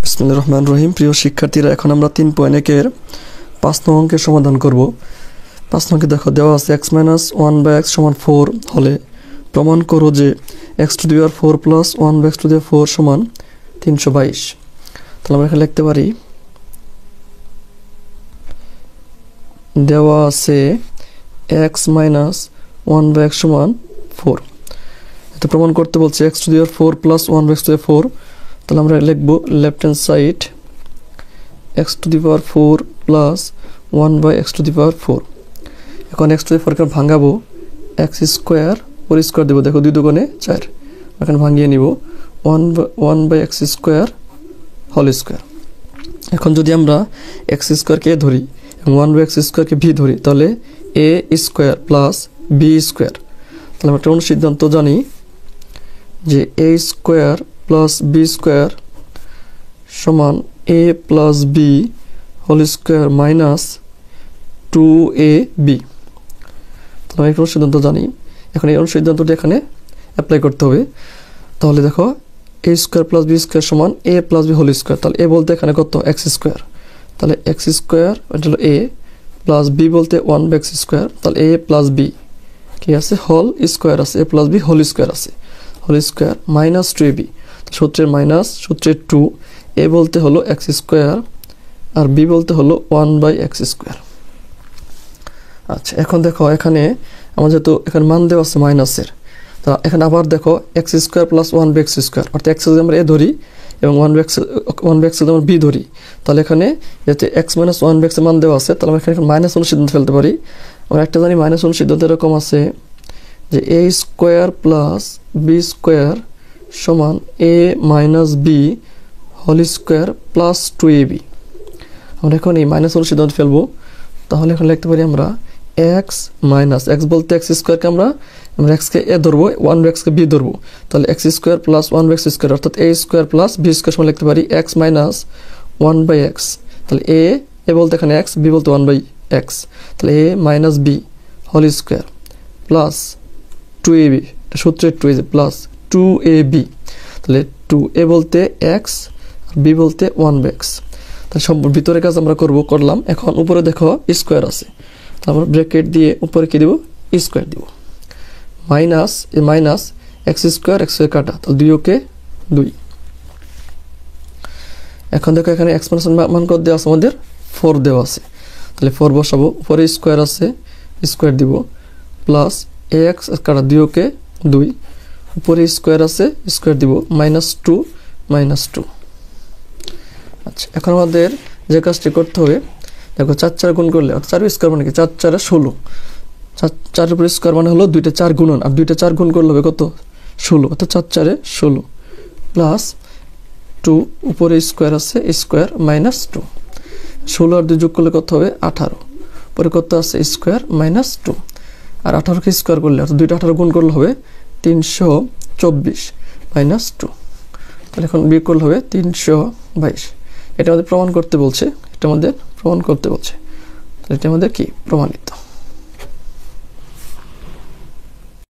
বিসমিল্লাহির রহমানির রহিম। প্রিয় শিক্ষার্থীরা, এখন আমরা 3.1 এর 5 নং অঙ্কের সমাধান করব। 5 নং দেখো দেওয়া আছে x - 1/x = 4 হলে প্রমাণ করো যে x⁴ + 1/x⁴ = 322। তাহলে আমরা এখানে লিখতে পারি দেওয়া আছে x - 1/x = 4। এটা প্রমাণ করতে বলছে x⁴ + 1/x⁴। তাহলে আমরা লিখব left hand side x⁴ + 1/x⁴। এখন x⁴ কে ভাঙাবো, x² ওর স্কয়ার দেব। দেখো 2 দুগুণে 4, এখন ভাঙিয়ে নিব 1/x² হোল স্কয়ার। এখন যদি আমরা x² কে ধরি এবং 1/x² কে b ধরি তাহলে a² + b²। তাহলে আমরা একটা সিদ্ধান্ত জানি যে a² + b² = a + b whole square - 2ab। তাহলে এই সিদ্ধান্ত জানি। এখন এই সিদ্ধান্তটি এখানে অ্যাপ্লাই করতে হবে। তাহলে দেখো a² + b² = a + b whole square. তাহলে a বলতে এখানে কত x², তাহলে x² এটা হলো a প্লাস b বলতে 1/x²। তাহলে a + b কি আছে হোল স্কয়ার আছে, a + b হোল স্কয়ার আছে, হোল স্কয়ার -2ab। সূত্রের মাইনাস সূত্রের 2, a বলতে হলো x² আর b বলতে হলো 1/x²। আচ্ছা, এখন দেখো এখানে আমাদের যেহেতু এখানে মান দেওয়া আছে মাইনাসের, তা এখানে আবার দেখো x² + 1/x², অর্থাৎ x যদি আমরা a ধরি এবং 1/x যদি আমরা b ধরি, তাহলে এখানে যাতে x - 1/x এর মান দেওয়া আছে, তাহলে আমরা এখানে -1 সিদ্ধান্ত ফেলতে পারি। আমরা একটা জানি -1 সিদ্ধান্ত এরকম আছে যে a² + b² = a - b whole square plus 2ab। আমরা এখন এই -1 সিদ্ধান্ত ফেলবো। তাহলে এখন লিখতে পারি আমরা x বলতে x² কে আমরা x কে a ধরবো, 1/x কে b ধরবো। তাহলে x² + 1/x², অর্থাৎ a² + b² সমান লিখতে পারি x - 1/x। তাহলে a বলতে এখানে x, b বলতে 1/x। তাহলে a - b whole square plus 2ab, সূত্রের 2 প্লাস 2ab। তাহলে 2a বলতে x আর b বলতে 1/x। তাহলে সব ভিতরের কাজ আমরা করলাম। এখন উপরে দেখো স্কয়ার আছে, তারপর ব্র্যাকেট দিয়ে উপরে কি দেব স্কয়ার দিব, মাইনাস x² x কাটা, তাহলে 2 ওকে 2। এখন দেখো এখানে x মান কত দেওয়া আছে, আমাদের 4 দেওয়া আছে। তাহলে 4 বসাবো, উপরে স্কয়ার আছে স্কয়ার দিব প্লাস ax কাটা 2 ওকে 2, উপরে স্কয়ার আছে স্কয়ার দিব -2। আচ্ছা, এখন আমাদের যে কাজটি করতে হবে, দেখো 4 4 গুণ করলে 4 স্কয়ার মানে কি 4 4 16, 4 উপরে স্কয়ার মানে হলো 2টা 4 গুণন, আর 2টা 4 গুণ করলে হবে কত 16, অর্থাৎ 4 4 16 প্লাস 2 উপরে স্কয়ার আছে স্কয়ার -2, 16 আর 2 যোগ করলে কত হবে 18, পরে কত আছে স্কয়ার -2, আর 18 কে স্কয়ার করলে অর্থাৎ 2টা 18 গুণ করলে হবে 324 -2। তাহলে এখন বিয়োগ করলে হবে 322। এটা আমাদের প্রমাণ করতে বলছে, তাহলে এটা আমাদের কি প্রমাণিত।